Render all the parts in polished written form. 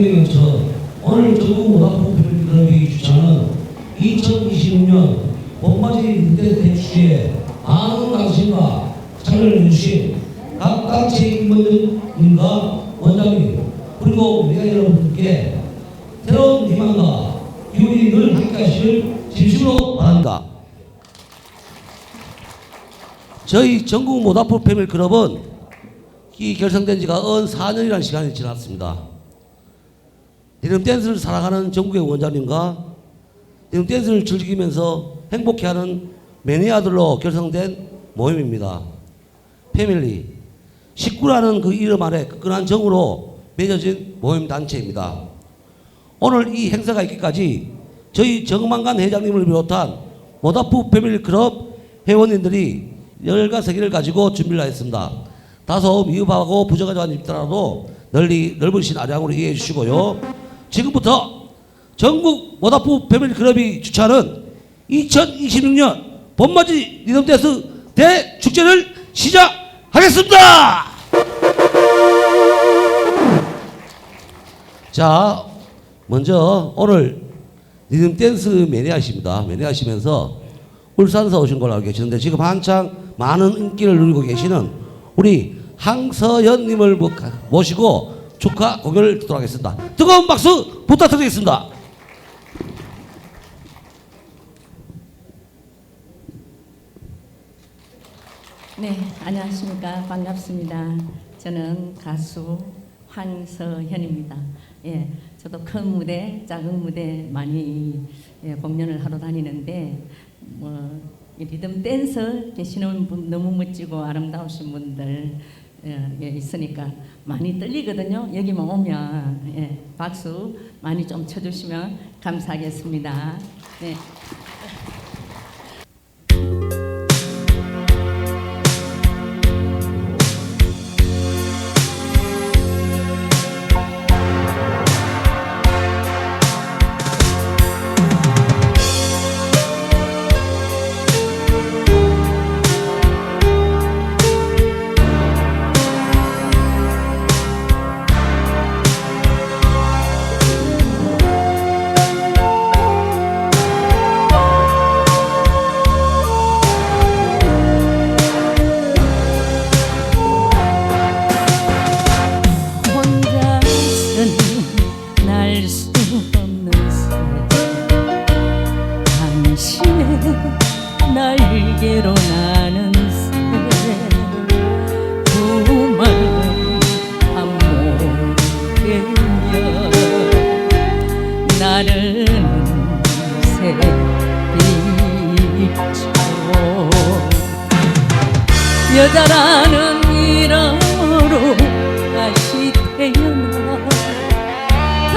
설명에서 오늘 전국 모닥불 주차는 2026년 봄맞이 대축에 많은 관심과 참여를 해주신 각 단체 임원님과 원장님 그리고 우리가 여러분께 새로운 희망과 기운이 늘 함께하시길 진심으로 바랍니다. 저희 전국 모닥불 패밀리 클럽은 이 결성된 지가 4년이라는 시간이 지났습니다. 리듬 댄스를 사랑하는 전국의 원장님과 리듬 댄스를 즐기면서 행복해하는 매니아들로 결성된 모임입니다. 패밀리, 식구라는 그 이름 아래 끈끈한 정으로 맺어진 모임 단체입니다. 오늘 이 행사가 있기까지 저희 정만관 회장님을 비롯한 모닥불 패밀리 클럽 회원님들이 열과 세기를 가지고 준비를 하였습니다. 다소 미흡하고 부족하지 있더라도 넓으신 아량으로 이해해 주시고요. 지금부터 전국 모닥불 패밀리 클럽이 주최하는 2026년 봄맞이 리듬댄스 대축제를 시작하겠습니다. 자, 먼저 오늘 리듬댄스 매니아십니다. 매니아시면서 울산에서 오신 걸로 알고 계시는데 지금 한창 많은 인기를 누리고 계시는 우리 황서연님을 모시고 축하 공연을 듣도록 하겠습니다. 뜨거운 박수 부탁드리겠습니다. 네, 안녕하십니까. 반갑습니다. 저는 가수 황서현입니다. 예, 저도 큰 무대, 작은 무대 많이 공연을 하러 다니는데 이 리듬 댄서 계시는 분 너무 멋지고 아름다우신 분들 있으니까 많이 떨리거든요. 여기만 오면 박수 많이 좀 쳐주시면 감사하겠습니다. 네. 날개로 나는 새 두말 한모래여 나르는 새빛으로 여자라는 이름으로 다시 태어나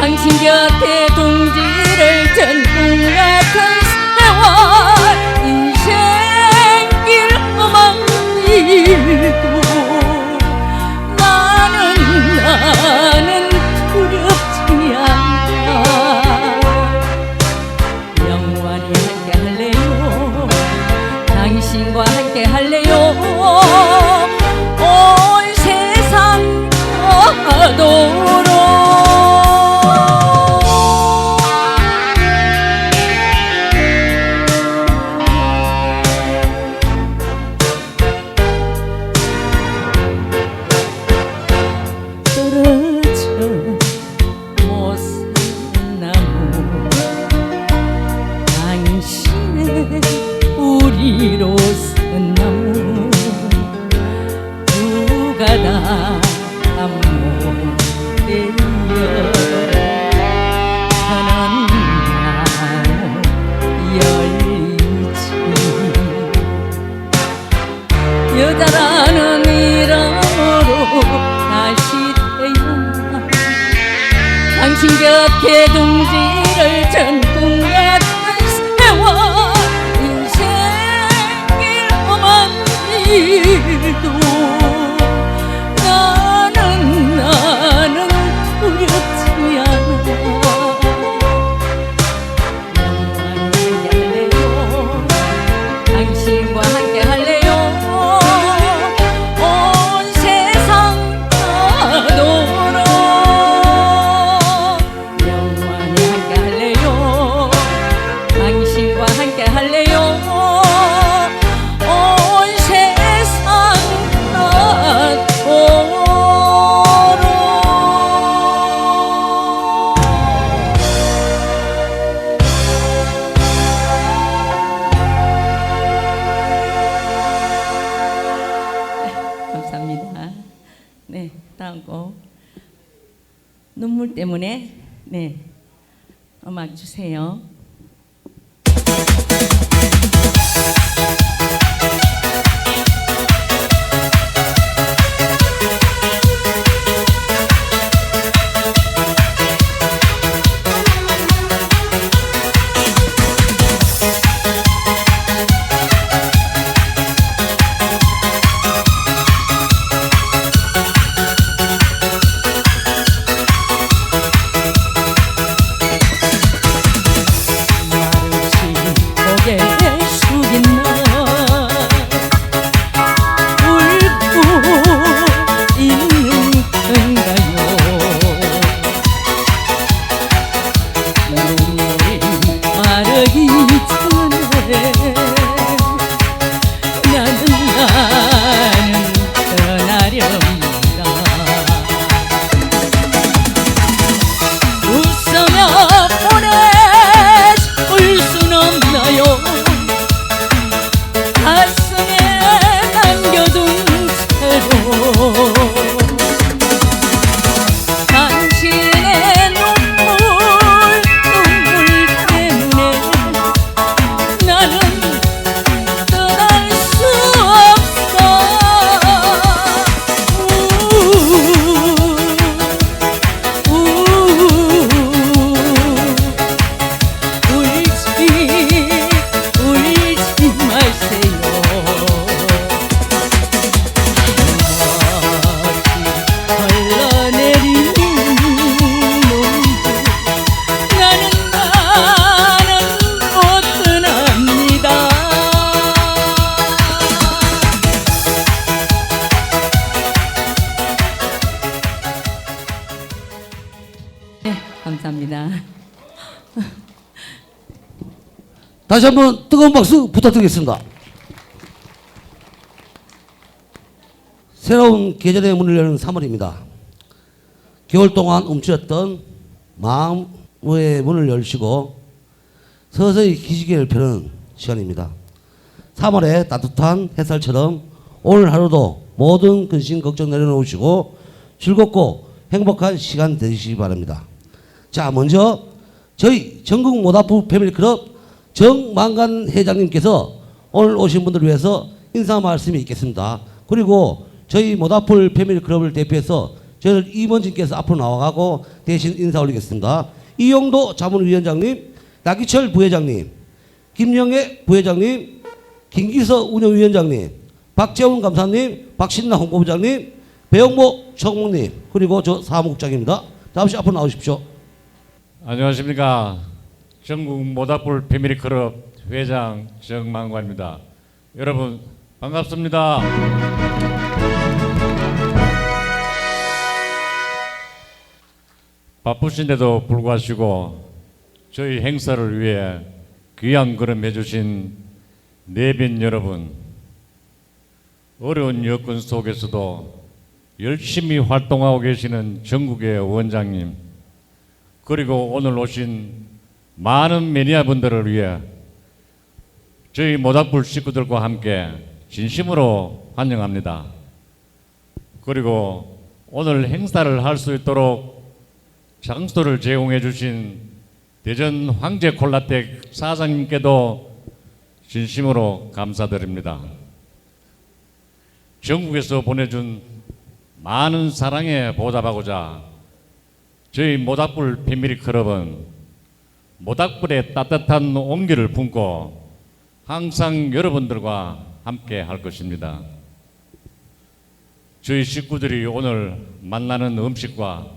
당신 곁에 동지를 전국 같은 세월 인생길 험한 일도 나는 두렵지 않아 영원히 함께 할래요 당신과 함께 할래요 온 세상 가도록 우리로 쓴 나무 누가 다 모래여 저는 열리지 여자라는 이름으로 다시 태어나 당신 곁에 동지를 전국 같은 세월 일도 나는 두렵지 않아 영원히 할래요 당신과 함께 할래요 온 세상 가도록 싶다고 눈물 때문에 네 음악 주세요. 고개 숙인 나 울고 있는 건가요? 눈물이 마르기 전에 나는 떠나렵니다. 웃으며 보내지 울 순 없나요? 가슴에 남겨둔 채로 당신의 눈물 때문에 나는 떠날 수 없어. 울지 마세요. 흘러내리는 눈물 나는 못 떠납니다. 네, 감사합니다. 다시 한번 뜨거운 박수 부탁드리겠습니다. 새로운 계절의 문을 여는 3월입니다. 겨울 동안 움츠렸던 마음의 문을 열시고 서서히 기지개를 펴는 시간입니다. 3월의 따뜻한 햇살처럼 오늘 하루도 모든 근심 걱정 내려놓으시고 즐겁고 행복한 시간 되시기 바랍니다. 자, 먼저 저희 전국 모다프 패밀리클럽 정만관 회장님께서 오늘 오신 분들을 위해서 인사 말씀이 있겠습니다. 그리고 저희 모다풀 패밀리클럽을 대표해서 저희 임원진께서 앞으로 나와가고 대신 인사 올리겠습니다. 이용도 자문위원장님, 나기철 부회장님, 김영애 부회장님, 김기서 운영위원장님, 박재훈 감사님, 박신나 홍보부장님, 배영모 총무님, 그리고 저 사무국장입니다. 잠시 앞으로 나오십시오. 안녕하십니까. 전국 모닥불 패밀리클럽 회장 정만관입니다. 여러분 반갑습니다. 바쁘신데도 불구하시고 저희 행사를 위해 귀한 걸음 해주신 내빈 여러분, 어려운 여건 속에서도 열심히 활동하고 계시는 전국의 원장님, 그리고 오늘 오신 많은 매니아분들을 위해 저희 모닥불 식구들과 함께 진심으로 환영합니다. 그리고 오늘 행사를 할 수 있도록 장소를 제공해 주신 대전 황제 콜라텍 사장님께도 진심으로 감사드립니다. 전국에서 보내준 많은 사랑에 보답하고자 저희 모닥불 패밀리클럽은 모닥불의 따뜻한 온기를 품고 항상 여러분들과 함께 할 것입니다. 저희 식구들이 오늘 만나는 음식과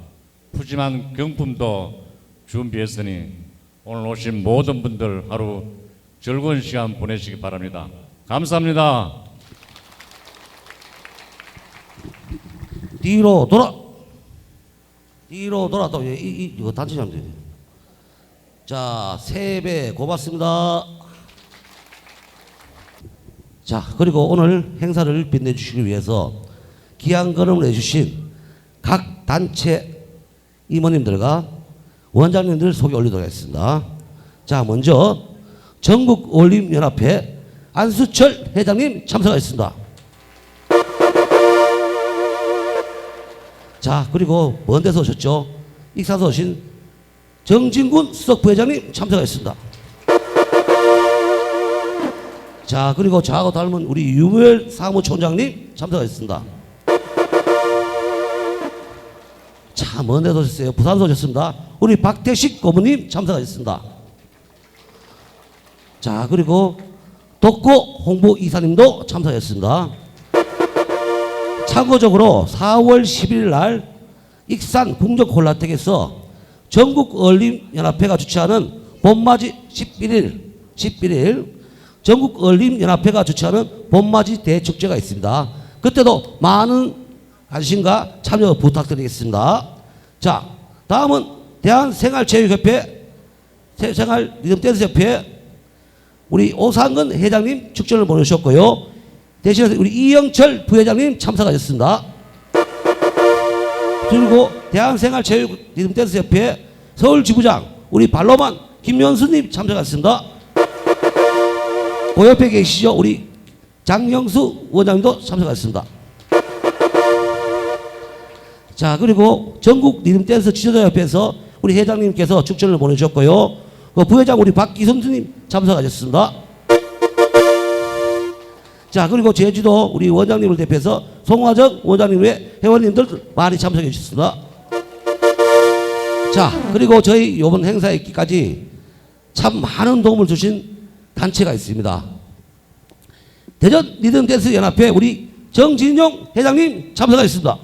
푸짐한 경품도 준비했으니 오늘 오신 모든 분들 하루 즐거운 시간 보내시기 바랍니다. 감사합니다. 뒤로 돌아. 뒤로 돌아. 또 이거 단체 하면 돼. 자, 3배 고맙습니다. 자, 그리고 오늘 행사를 빛내주시기 위해서 귀한 걸음을 해주신 각 단체 임원님들과 원장님들 소개 올리도록 하겠습니다. 자, 먼저 전국올림연합회 안수철 회장님 참석하셨습니다. 자, 그리고 먼 데서 오셨죠? 익산서 오신 정진군 수석 부회장님 참석하셨습니다. 자, 그리고 저하고 닮은 우리 유무열 사무총장님 참석하셨습니다. 자, 먼 데서 오셨어요. 부산서 오셨습니다. 우리 박태식 고모님 참석하셨습니다. 자, 그리고 독고 홍보이사님도 참석하셨습니다. 참고적으로 4월 11일 날 익산 국력홀라텍에서 전국어린연합회가 주최하는 봄맞이 11일 전국어린연합회가 주최하는 봄맞이 대축제가 있습니다. 그때도 많은 관심과 참여 부탁드리겠습니다. 자, 다음은 대한생활체육협회 생활리듬댄스협회 우리 오상근 회장님 축전을 보내주셨고요. 대신해서 우리 이영철 부회장님 참석하셨습니다. 그리고 대한생활체육리듬댄스협회 서울지부장 우리 발로만 김연수님 참석하셨습니다. 그 옆에 계시죠? 우리 장영수 원장님도 참석하셨습니다. 자, 그리고 전국 리듬댄스 지도자협회에서 우리 회장님께서 축전을 보내주셨고요. 그 부회장 우리 박기선수님 참석하셨습니다. 자, 그리고 제주도 우리 원장님을 대표해서 송화정 원장님 외 회원님들 많이 참석해 주셨습니다. 자, 그리고 저희 이번 행사에 있기까지 참 많은 도움을 주신 단체가 있습니다. 대전 리듬댄스 연합회 우리 정진용 회장님 참석하셨습니다.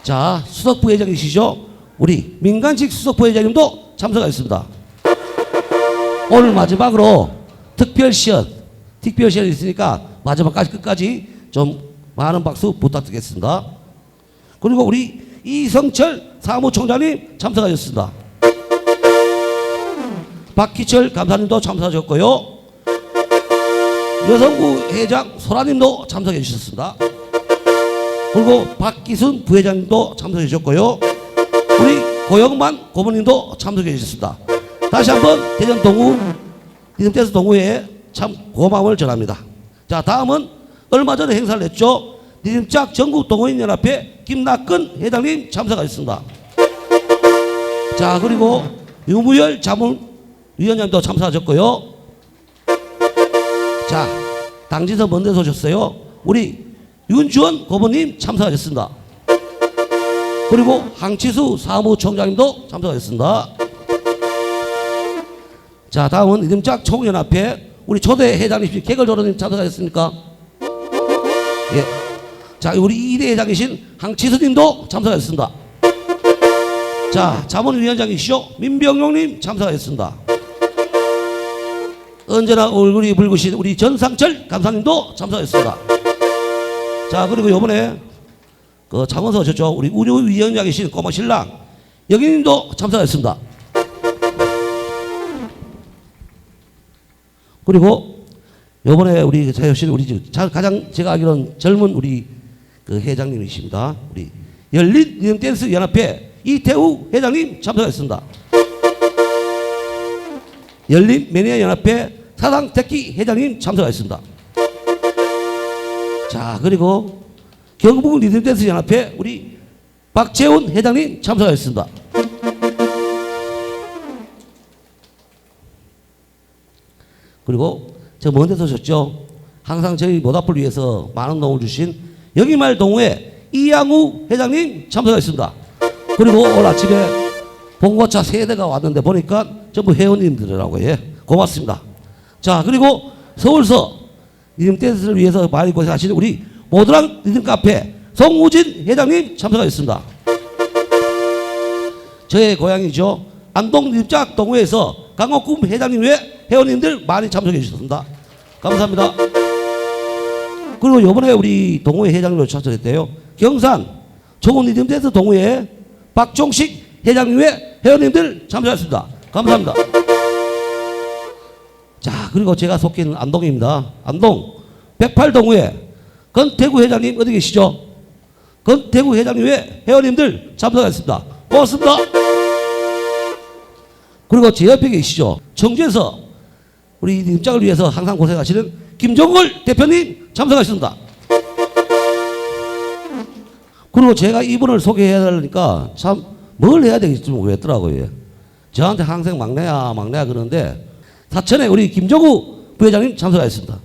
자, 수석부회장이시죠? 우리 민간직 수석부회장님도 참석하셨습니다. 오늘 마지막으로 특별시연이 있으니까 마지막까지 끝까지 좀 많은 박수 부탁드리겠습니다. 그리고 우리 이성철 사무총장님 참석하셨습니다. 박기철 감사님도 참석하셨고요. 여성부 회장 소라님도 참석해 주셨습니다. 그리고 박기순 부회장님도 참석해 주셨고요. 우리 고영만 고모님도 참석해 주셨습니다. 다시 한번 대전 동우 리듬댄스 동호회에 참 고마움을 전합니다. 자, 다음은 얼마 전에 행사를 했죠. 리듬짝 전국동호인연합회 김낙근 회장님 참석하셨습니다. 자, 그리고 유무열 자문위원장님도 참석하셨고요. 자, 당진서 먼 데서 오셨어요. 우리 윤주원 고모님 참석하셨습니다. 그리고 항치수 사무총장님도 참석하셨습니다. 자, 다음은 리듬짝 총연합회 우리 초대 회장님 개걸조로님 참석하셨습니까? 예. 자, 우리 2대 회장이신 항치수님도 참석하셨습니다. 자, 자문위원장이시죠? 민병용님 참석하셨습니다. 언제나 얼굴이 붉으신 우리 전상철 감사님도 참석하셨습니다. 자, 그리고 요번에 그 창원서 오셨죠? 우리 우려위원장이신 꼬마 신랑 영희님도 참석하셨습니다. 그리고 요번에 우리 가장 제가 알기로는 젊은 우리 그 회장님이십니다. 우리 열린 리듬댄스 연합회 이태우 회장님 참석하셨습니다. 열린 매니아 연합회 사상택기 회장님 참석하셨습니다. 자, 그리고 경북 리듬댄스 연합회 우리 박재훈 회장님 참석하셨습니다. 그리고 저 먼 데서 오셨죠? 항상 저희 모닥불 위해서 많은 도움을 주신 여기말 동호회 이양우 회장님 참석하셨습니다. 그리고 오늘 아침에 봉고차 3대가 왔는데 보니까 전부 회원님들이라고. 예, 고맙습니다. 자, 그리고 서울서 리듬댄스를 위해서 많이 고생하시는 우리 모드랑 리듬카페 송우진 회장님 참석하셨습니다. 저의 고향이죠. 안동 리듬짝 동호회에서 강옥금 회장님 외 회원님들 많이 참석해 주셨습니다. 감사합니다. 그리고 이번에 우리 동호회 회장님으로 참석했대요. 경산 좋은 리듬댄스 동호회 박종식 회장님 외 회원님들 참석했습니다. 감사합니다. 자, 그리고 제가 속해 있는 안동입니다. 안동 108동호회 건태구 회장님 어디 계시죠? 건태구 회장님 외 회원님들 참석했습니다. 고맙습니다. 그리고 제 옆에 계시죠? 청주에서 우리 입장을 위해서 항상 고생하시는 김종걸 대표님 참석하셨습니다. 그리고 제가 이분을 소개해야 되니까 참 뭘 해야 될지 모르겠더라고요. 저한테 항상 막내야 막내야 그러는데 사천에 우리 김정우 부회장님 참석하셨습니다.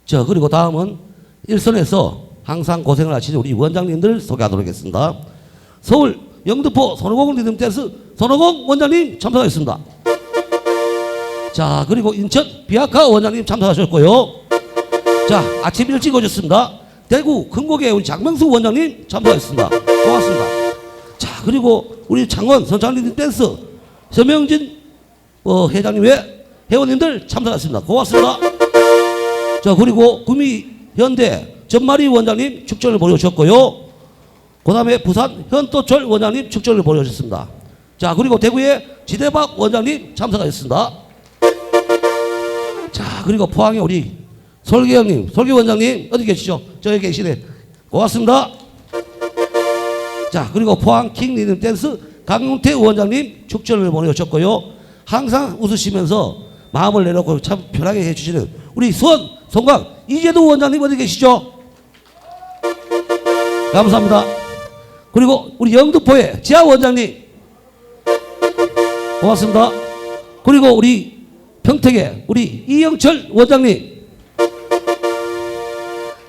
자, 그리고 다음은 일선에서 항상 고생을 하시는 우리 원장님들 소개하도록 하겠습니다. 서울 영등포 손오공 리듬댄스 손오공 원장님 참석하셨습니다. 자, 그리고 인천 비아카 원장님 참석하셨고요. 자, 아침 일찍 오셨습니다. 대구 큰곡의 우리 장명수 원장님 참석하셨습니다. 고맙습니다. 자, 그리고 우리 창원 선창 리듬댄스 서명진 회장님 외 회원님들 참석하셨습니다. 고맙습니다. 자, 그리고 구미 현대 전마리 원장님 축전을 벌여주셨고요. 그 다음에 부산 현도철 원장님 축전을 벌여주셨습니다. 자, 그리고 대구의 지대박 원장님 참석하셨습니다. 자, 그리고 포항의 우리 설계 형님, 설계 원장님 어디 계시죠? 저기 계시네. 고맙습니다. 자, 그리고 포항 킹 리듬 댄스 강용태 원장님 축전을 보내주셨고요. 항상 웃으시면서 마음을 내놓고 참 편하게 해주시는 우리 수원 송광 이재도 원장님 어디 계시죠? 감사합니다. 그리고 우리 영등포의 지하 원장님 고맙습니다. 그리고 우리 평택의 우리 이영철 원장님.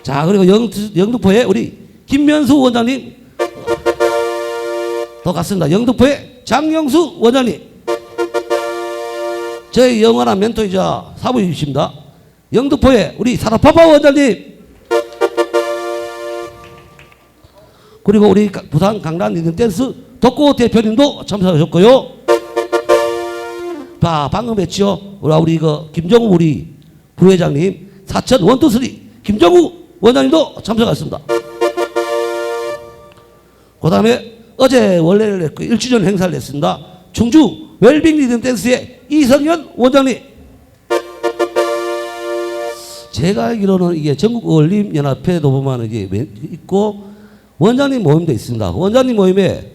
자, 그리고 영등포의 우리 김면수 원장님 더 갔습니다. 영등포의 장영수 원장님. 저희 영원한 멘토이자 사부이십니다. 영등포의 우리 사라파파 원장님. 그리고 우리 부산 강남 리듬댄스 덕고 대표님도 참석하셨고요. 자, 방금 했죠. 우리 김정우 우리 부회장님, 사천 원투쓰리 김정우 원장님도 참석하셨습니다. 그 다음에 어제 원래를 했고 1주년 행사를 했습니다. 충주 웰빙 리듬댄스의 이성현 원장님. 제가 알기로는 이게 전국어울림연합회도 보면 이게 있고 원장님 모임도 있습니다. 원장님 모임에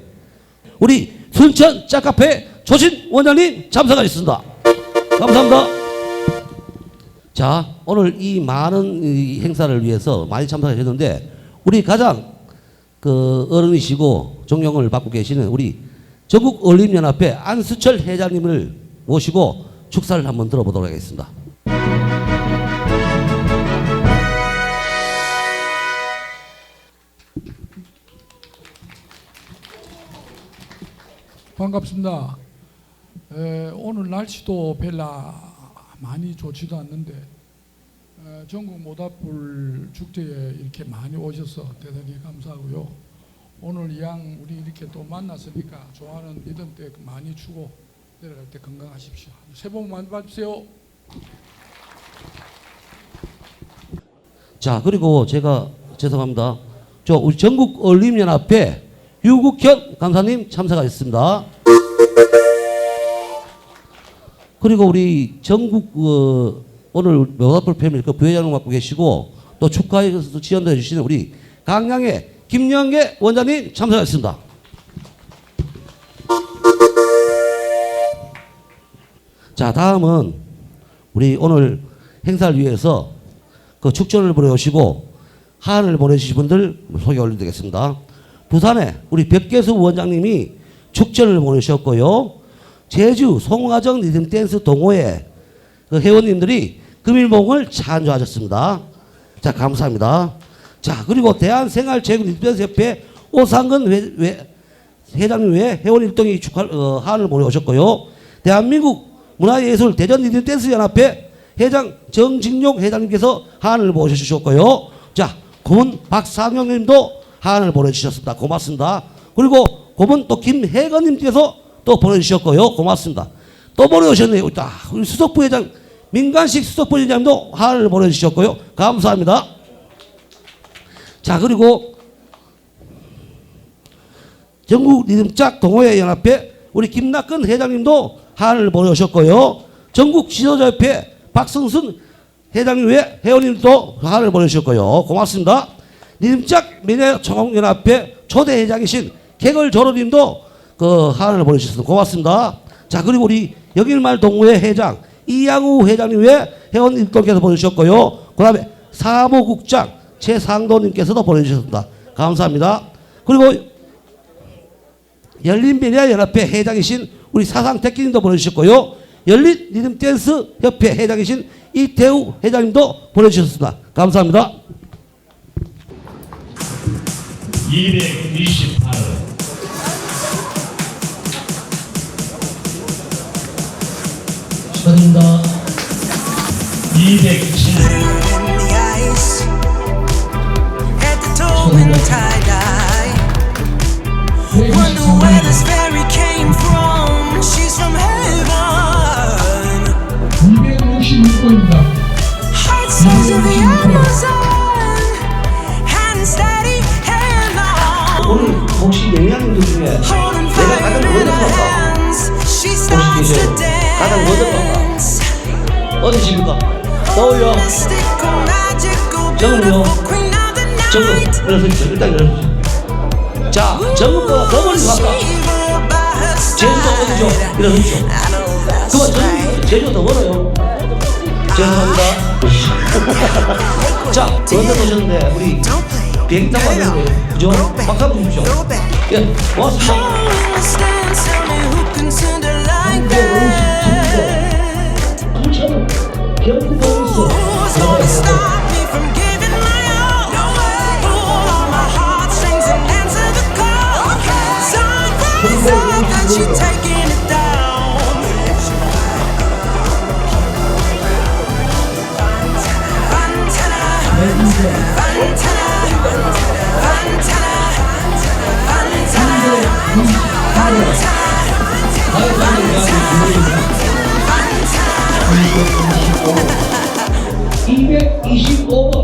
우리 순천 짝카페 조신 원장님 참석하셨습니다. 감사합니다. 자, 오늘 이 많은 이 행사를 위해서 많이 참석하셨는데 우리 가장 어른이시고 존경을 받고 계시는 우리 전국어울림연합회 안수철 회장님을 모시고 축사를 한번 들어보도록 하겠습니다. 반갑습니다. 오늘 날씨도 별로 많이 좋지도 않는데 전국 모닥불 축제에 이렇게 많이 오셔서 대단히 감사하고요. 오늘 이왕 우리 이렇게 또 만났으니까 좋아하는 리듬 때 많이 추고 내려갈 때 건강하십시오. 새해 복 많이 받으세요. 자, 그리고 제가 죄송합니다. 우리 전국어울림연합회 유국현 강사님 참석하셨습니다. 그리고 우리 전국 오늘 모닥불 패밀리 부회장을 맡고 계시고 또 축하해서 지원도 해주시는 우리 강양의 김영계 원장님 참석하셨습니다. 자, 다음은 우리 오늘 행사를 위해서 축전을 보내오시고 하안을 보내주신 분들 소개 올려드리겠습니다. 부산에 우리 백계수 원장님이 축전을 보내주셨고요. 제주 송화정 리듬댄스 동호회 회원님들이 금일봉을 찬조하셨습니다. 자, 감사합니다. 자, 그리고 대한생활체육 리듬댄스협회 오상근 회장님 외 회원 일동이 하안을 보내오셨고요. 대한민국 문화예술 대전 리듬댄스연합회 회장 정진용 회장님께서 하안을 보내주셨고요. 자, 고문 박상영님도 하안을 보내주셨습니다. 고맙습니다. 그리고 고문 또 김혜건님께서 또 보내주셨고요. 고맙습니다. 또 보내주셨네요. 우리 수석부회장 민간식 수석부회장님도 하안을 보내주셨고요. 감사합니다. 자, 그리고 전국 리듬짝 동호회 연합회 우리 김낙근 회장님도 하안을 보내주셨고요. 전국 지도자협회 박성순 회장님 외 회원님도 하안을 보내주셨고요. 고맙습니다. 리듬짝 민해총연합회 초대 회장이신 개걸 조로님도 하안을 보내주셨습니다. 고맙습니다. 자, 그리고 우리 영일말 동호회 회장 이양우 회장님 외 회원 일동께서 보내주셨고요. 그 다음에 사무국장 최상도님께서도 보내주셨습니다. 감사합니다. 그리고 열린미래연합회 회장이신 우리 사상택기님도 보내주셨고요. 열린 리듬댄스 협회 회장이신 이태우 회장님도 보내주셨습니다. 감사합니다. 228. 축하드립니다. 207. in the ice at the toe in tie-dye. Wonder where this fairy came from. She's from heaven. 266번입니다. Heart souls of the Amazon. Hand steady, hand on. 오늘 혹시 명량님들 중에 Holding 내가 fire 가장 in her 어려웠다 hands. She starts 계세요? to 가장 dance. 어디십니까? 떠올려. Mystical, magical, 정은요. beautiful queen of the 정금 night. 일어서십시오. 일단 일어서십시오. 자, 정금보다 더 멀리 갔다. 제주도 어디죠? 일어서십시오. 그만 정금 제주도 더 멀어요. 죄송합니다. 자, 언제 오셨는데 우리 비행기 타고 왔는데 그죠? 박수 한번 주십시오. 예, 고맙습니다. Taking it down. Fantana. 225번